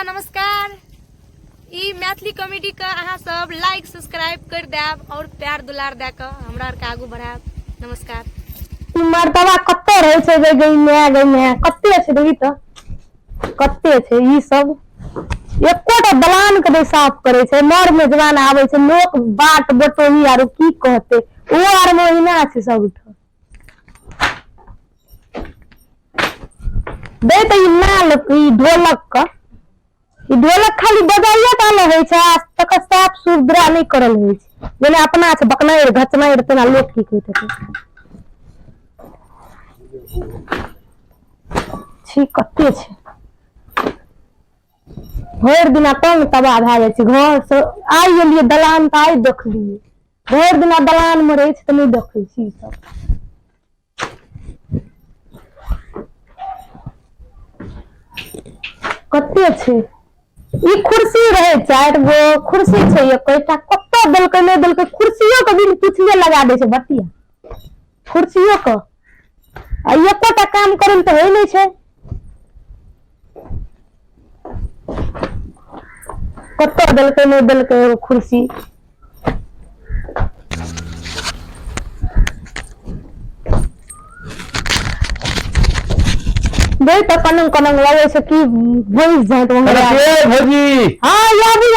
प्रणाम नमस्कार। ई मैथिली कॉमेडी का अहाँ सब लाइक सब्सक्राइब कर देब और प्यार दुलार दे के हमरा आर के आगू बढ़ाब। नमस्कार। मर्दवा कत्ते रहे छै जे गई में कत्ते छै देखी त कत्ते छै ई सब एकोटा दलान के दे साफ करे छै। मर में जवान आवे छै लोक बाट बटोही आरो की कहते ओ आर महीना छै सब उठ दे त ई नाल ई ढोलक का ई ढोलक खाली बजाइए टा न होय छै, आज तक साफ सुथरा नहीं करल होय छै। जेना अपना छै बकनैर घचनैर तेना लोक की कहते छी कत्ते छै भर दिना तंग तबाह भए जाइ छै। घर से आइ गेलियै दलान त आइ देखलियै, भर दिना दलान में रहे छै त नहीं देखै छी ई सब। कत्ते छै ई कुर्सी रहे 4 गो कुर्सी छै, एकटा कत्ते देलकै नहीं देलकै कुर्सियों के बिन पूछले लगा दे छै बतिया कुर्सियों के आ एकोटा काम करल त होय नहीं छै। कत्ते देलकै नहीं देलकै कुर्सी दे त कनंग कनंग लगे छै कि भइस जाय त अरे भौजी हां आबू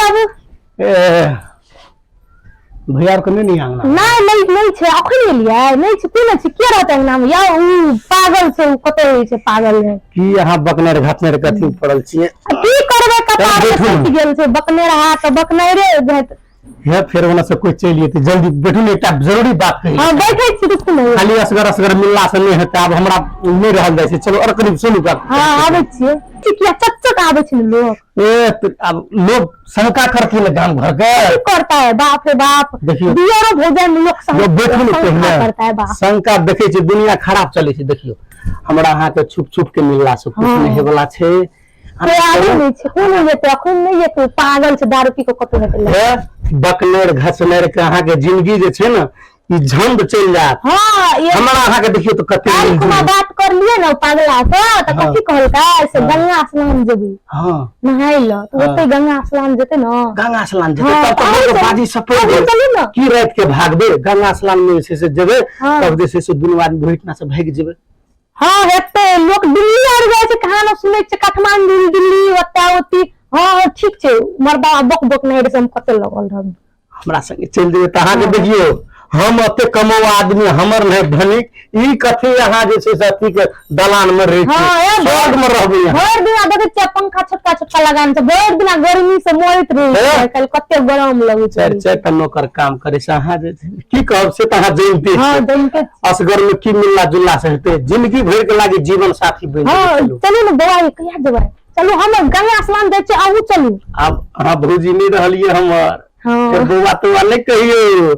भैया को नहीं आंगना नहीं छै अखन एलियै नहीं छै कोन छै के रहतै अंगना में या उ पागल छै उ कते होय छै पागल है की यहां बकनेर घातनेर कथि पड़ल छियै की करबे कपार में फंस गेल छै बकनेर हाथ बकनेरे जात है फिर ओना से कोई चलिए त जल्दी बैठू ने एकटा जरूरी बात कही। हां बैठै छी रुकू ने खाली असगर मिलला से नहीं हेतै, अब हमरा नहीं रहल जाय छै। चलो और करीब सुनू का हां आबै छियै किया चच्चक आबै छै लोग अब लोग शंका करथिन गांव घर के करता है बाप रे बाप देखियो दियारो भोजन लोग बैठू ने करता है बाप शंका देखे छै दुनिया खराब चले छै। देखियो हमरा अहाँ के छुप के मिलला से कुछ नहीं हेवला छै। नहीं छै कोनो जेते अखन नहीं जेते पागल छै दारू पी के कतो हेतै बकनेर घसनेर के अहाँ के जिंदगी जे छै ना ई झंड चल जात। हां ये हमरा अहाँ के देखियो तो कते हम बात कर लिए ना पागला से त कथि कहलकै से गंगा स्नान जेबी हां नहाय ल तो ओते गंगा स्नान जेते ना गंगा स्नान जेते तब तो बाजी सफल की रात के भागबे गंगा स्नान में से जेबे तब जे से दुनू आदमी भेटना से भाग जेबे। हां हेते लोग दिल्ली आर जाय छै कहां न सुनै छै काठमांडू दिल्ली ओता ओती हां ठीक छै मर्दा बक बक नहीं रे हम कते लगल रहब हमरा संगे चल जेबे त अहाँ के देखियो हम अते कमो आदमी हमर नहीं धनिक ई कथि अहाँ जे छै सती के दलान में रह छी स्वर्ग में रहबे। भर दिना देखे छै पंखा छोटका लगान छै भर दिना गर्मी से मरत रहे कल कते गरम लगे छै। चार टा नौकर काम करे से अहाँ जे की कहब से त अहाँ जानते हां जानते असगर में की मिलना जुलना से हेते जिंदगी भर के लागे जीवन साथी बन हां चलू न दवाई कहिया देबै चलू हम गंगा स्नान दे छै आहू चलू अब अहाँ भौजी नहीं रहलिए हमर हां बौआ तो नहीं कहियो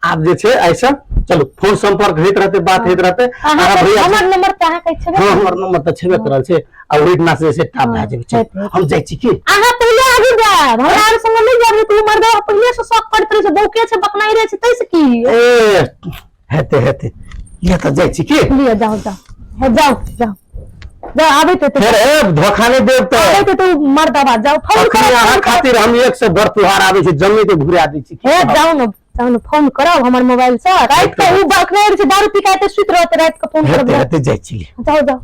आप जे छै ऐसा चलो फोन संपर्क होइत रहते बात होइत रहते हमर नंबर त अहाँ कहै छै हां हमर नंबर त छेबे करल छै आ ओइना से टाप भए जेबे हम जाय छी की अहाँ पहिले आगे जाब हमरा आर संग नहीं जाब तू मर्दा पहिले से शौक करत रहे छै बौके छै बकनाई रहे छै तैसे की ए हेते ये त जाय छी की लिए जाओ आबे तो फिर ए धोखा नहीं देब त आबे तो मर्दा बात जाओ फोन कर अहाँ खातिर हम एक से बड़ त्योहार आबै छै जम्मे के घुरा दै छी हे जाओ न फोन करो हमर मोबाइल से रात के उ बकनेर से दारू पी के सुत रहत रात के फोन करब हेते जाय छी जाओ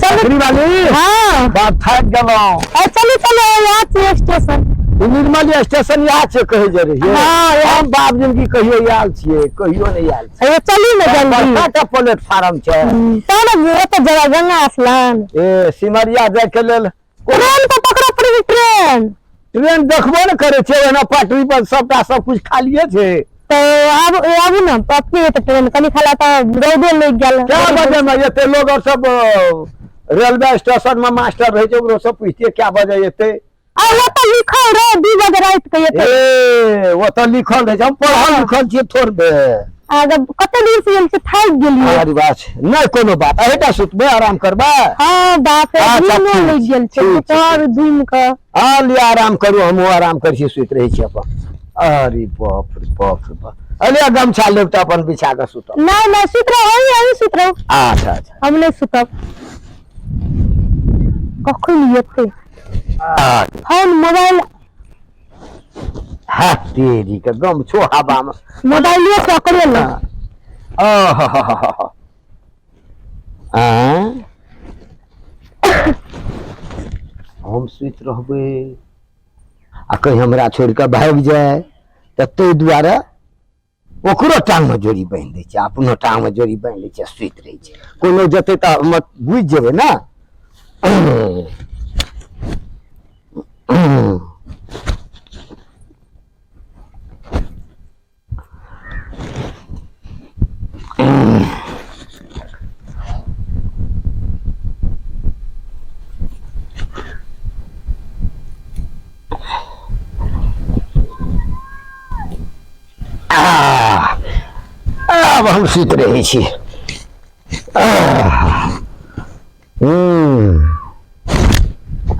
चल वाली हां बात थाक गेलो चलो यहाँ से स्टेशन निर्मली स्टेशन यहाँ से कहे जे रहिए हम बाप जिनकी कहियो आयल छियै कहियो नहीं आयल छै चली न जल्दी बड़का प्लेटफार्म छै तब ओते जगह गंगा स्नान ए सिमरिया जाय के लेल ट्रेन तो पकड़ो पड़ी ट्रेन देखबो न करे छै ओना पटरी पर सबटा सब कुछ खालिए छै तो आबू न पक्की तो ट्रेन कनी खाला त रोडे लग गेल क्या बजे में एते लोग और सब रेलवे स्टेशन में मास्टर रहे छै ओकरो सब पूछिए क्या बजे एते आ वो तो लिखल रहे 2 बजे रात के एते ए वो तो लिखल रहे हम पढ़ल लिखल छी थोड़बे आगे कते दिन से हम से थाक गेलिए अरे बात नहीं कोनो बात एटा सुतबे आराम करबा हां बाप रे दिन लग गेल छै तोर दिन का आ लिया आराम करू हम आराम कर छी सुत रही छी अपन अरे बाप रे बाप अरे गमछा लेब त अपन बिछा के सुत नहीं सुत रहो सुत रहो अच्छा हम नहीं सुतब कखन येते फोन मोबाइल हाँ तेरी का गम छो हवा में मोबाइलिए पकड़े लो। हम सुत रहबे आ कहीं हमरा छोड़ के भाग जाए तो ताहि दुआरे ओकरो टांग में जोड़ी बांधि दै छै, अपनो टांग में जोड़ी बांधि लै छै, सुति रहै छै। कोनो जेतै तऽ हम बुझि जेबै ने। अब हम सुति रहै छी।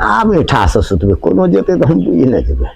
आब ठाढ़ से सुतबै, कोनो जेतै तऽ हम बुझि नहि जेबै।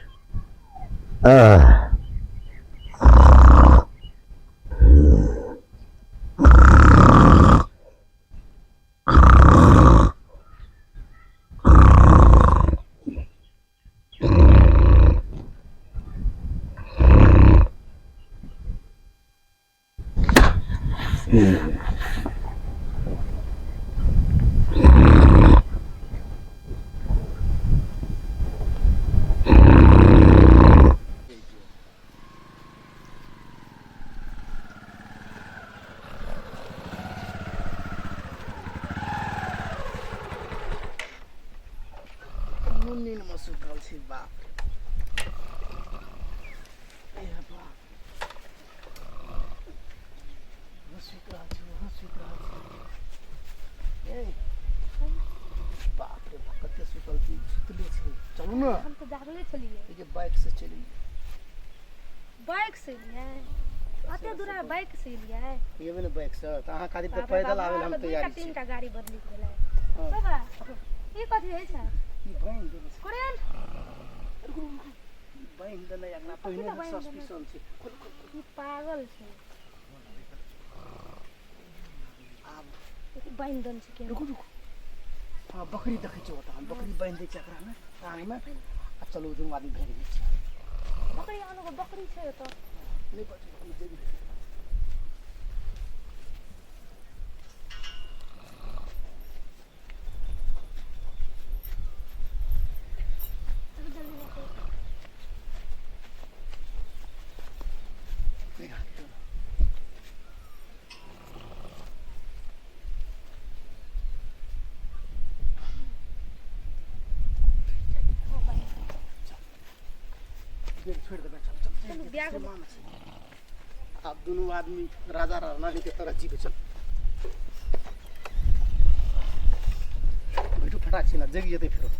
नींद में सुतल छी बाप रे। ए बाप सुत रहल छी। ए बाप रे बाप कते सुतल छी, सुतले छी। चलू ना, हम तो जागले छलिए। ये जे बाइक से चली। बाइक से लिए अते दूर बाइक से लिए येबे ने बाइक से त अहाँ खातिर त पैदल आवे हम तैयार छी। तीनटा गाड़ी बदली गेलै बाबा। ई कथि है छै? ई बहन देले छै। कोरियन बहन देले एकरा पहिने सस्पेंशन छै। ई पागल छै। आब बाइन दन छै के। रुकू हां बकरी देखै छै ओता, हम बकरी बांध दै छै एकरा में टांग में। आ चलो दुनू आदमी भेज दै छै। बकरी आनो को बकरी छै तो नहीं पता दे दी। छोड़ दे चल चल ब्याग आप दोनों आदमी राजा रानी के तरह जी के चल। बैठो फटाक से ना जग जेते फिर।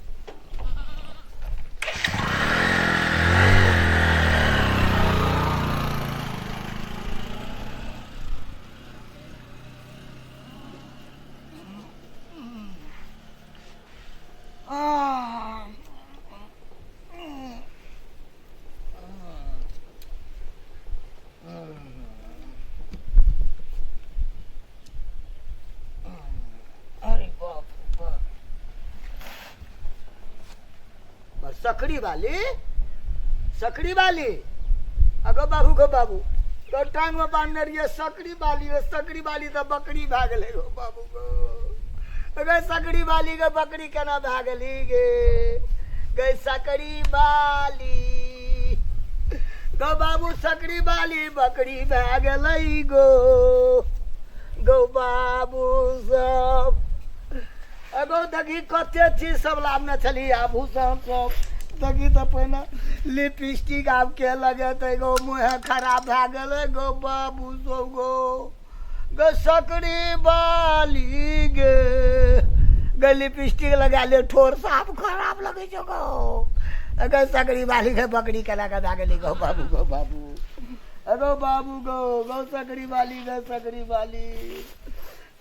सकड़ी वाली अगो बाबू तो टांग में बांधने रहिए सकड़ी वाली तो बकरी भाग ले गो बाबू गो। अगर सकड़ी वाली के बकरी केना भागली गे गई सकड़ी वाली गो बाबू सकड़ी वाली बकरी भाग लई गो गो बाबू सब अगो दगी कते चीज सब लाभने छली आभूषण सब दगी तो पहिने लिपस्टिक आब के लगे तो गो मुँह खराब भए गेलै गो बाबू सब गो सकड़ी बाली गे लिपस्टिक लगा ले ठोर साफ खराब लगे छो गो अगर सकड़ी बाली के बकरी केना के भए गेली गो बाबू अगो बाबू गो सकड़ी बाली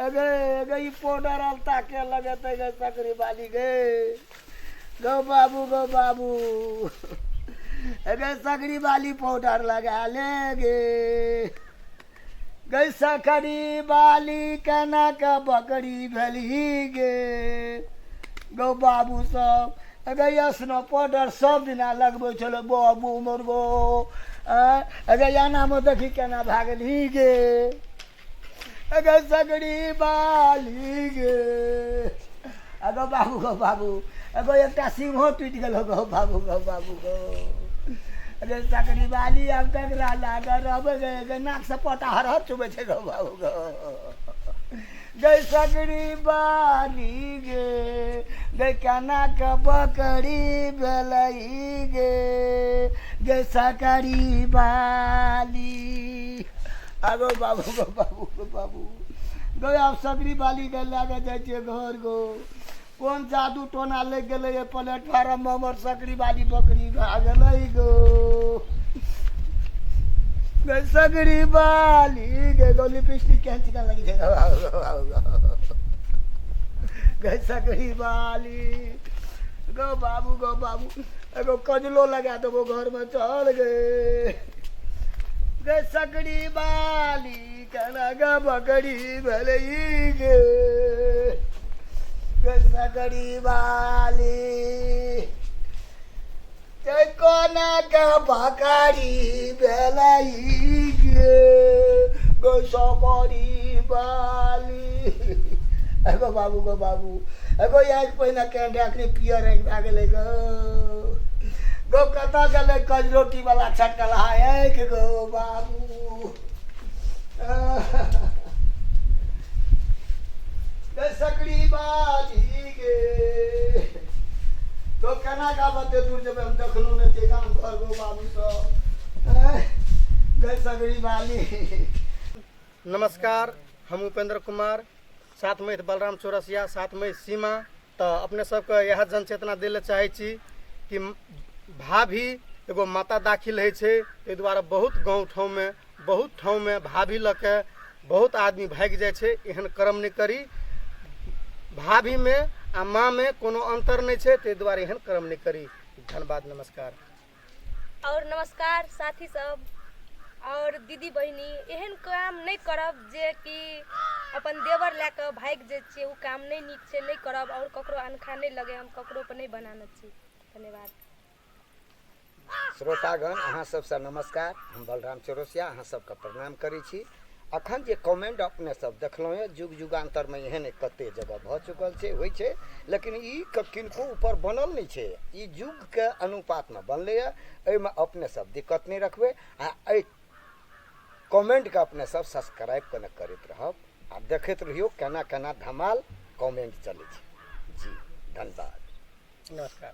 अगर ई पाउडर अलता के लगे तो सकड़ी बाली गे गो बाबू अगर सकड़ी वाली पाउडर लगा ले गे गई सकड़ी वाली केना के बकरी भेली गे गो बाबू सब अगर यसनो पाउडर सब दिना लगबै छल बाबू मुर्गो अगर याना में देखी केना भागली गे अगर सगड़ी बाली गे अगर बाबू अगर एक सिंहो टूट गल गो बाबू गो अगर सकड़ी बाली अब तक लागर अब गए नाक से पता हर चुबे छे गो बाबू गो गई सकड़ी बाली गे गई केना के बकरी बेलई गे गई सकड़ी बाली आगो बाबू गई अब सकड़ी बाली के लागे जाए घर गो कौन जादू टोना लग गए प्लेटफार्म में हमर सकड़ी बाली बकरी भागल गो गई सकड़ी बाली गे गो लिपस्टिक केहन चिकन लगी छै गई सकड़ी बाली गो बाबू एगो कजलो लगा देबो घर में चल गए गई सकड़ी बाली केना गा बकरी भलई गे सकड़ी बाली कोना का बकरी भलई गे गो सकड़ी बाली एगो बाबू एगो एक पहिने के डाकरी पियर एक भए गेलै गो कतऽ गेलै कजरोटी वाला छटकल एक गो बाबू सकड़ी बाली गे तो केना गाबते दूर जब हम देखलू ने जे गाम घर गो बाबू सब गई सकड़ी बाली। नमस्कार, हम उपेंद्र कुमार, साथ में बलराम चौरसिया, साथ में सीमा। तो अपने सबके यह जनचेतना दिले चाहे छी कि भाभी एगो माता दाखिल है छे, ताहि दुआरे बहुत गाँव ठाव में भाभी लके बहुत आदमी भाग जाए छे। एहन कर्म नहीं करी, भाभी में आ माँ में कोनो अंतर नहीं छे, ताहि दुआरे एहन कर्म नहीं करी। धन्यवाद, नमस्कार। और नमस्कार साथी सब और दीदी बहिनी, एहन काम नहीं करब जे कि अपन देवर लेके भाग जाए छे, उ काम नहीं नीक छे, नहीं करब और ककरो अनखा नहीं लगे, हम ककरो पर नहीं बनाना छी। धन्यवाद। श्रोतागण अहाँ सबसे नमस्कार, हम बलराम चौरसिया अहाँ सबके प्रणाम करै छी। अखन जे कमेंट अपने सब देखलहुँ है, जुग जुगान्तर में एहन कते जगह भ चुकल छै, होइ छै, लेकिन ई किनको ऊपर बनल नहीं छै, ई युग के अनुपात में बनले है। एहिमे अपने सब दिक्कत नहीं रखबै आ एहि कमेंट के अपने सब सब्सक्राइब कने करैत रहब आ देखैत रहियो केना केना धमाल कमेंट चलै छै। जी धन्यवाद, नमस्कार।